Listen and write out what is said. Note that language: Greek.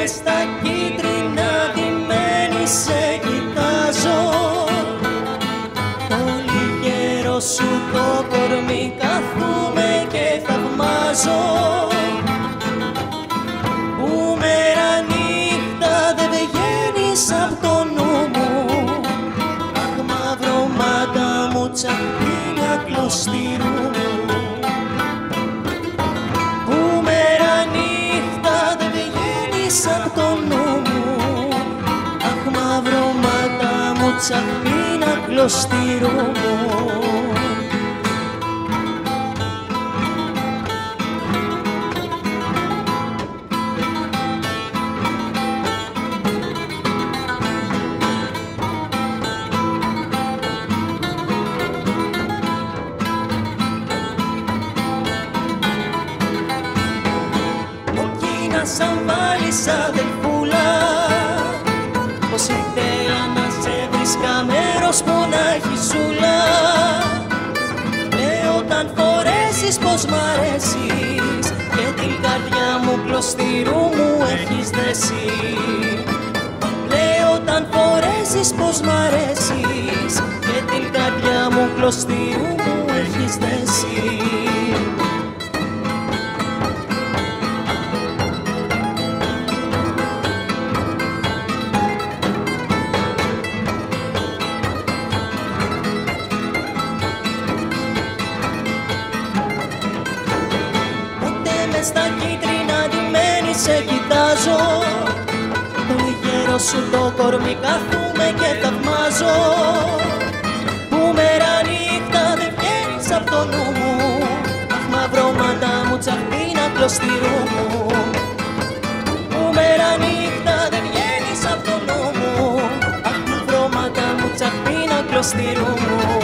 Στα κίτρινα ντυμένη σε κοιτάζω, το λιγέρο σου το κορμί καθούμε και θαυμάζω, που μέρα νύχτα δεν βγαίνεις απ' το νου μου. Αχ, μαύρο μάτα μου, τσαχπίνα κλωστήρου μου, που μέρα νύχτα δεν βγαίνεις απ' το νου μου. Αχ, μαύρο μάτα μου, τσαχπίνα κλωστήρου μου. Σαν βάλεις αδελφούλα, πως ήθελα να σε βρίσκα μέρος μοναχισούλα. Λέω όταν φορέσεις πως μ' αρέσεις και την καρδιά μου κλωστήρου μου έχεις δέσει. Λέω όταν φορέσεις πως μ' αρέσεις και την καρδιά μου κλωστήρου μου έχεις δέσει. Στα κίτρινα ντυμένη σε κοιτάζω, το λιγέρο σου το κορμί καθούμε και θαυμάζω, που μέρα νύχτα δεν βγαίνεις απ' το νου μου. Αχ, μαύρο μάτα μου, τσαχπίνα κλωστήρου μου, που μέρα νύχτα δεν βγαίνεις απ' το νου μου. Αχ, μαύρο μάτα μου, τσαχπίνα κλωστήρου μου.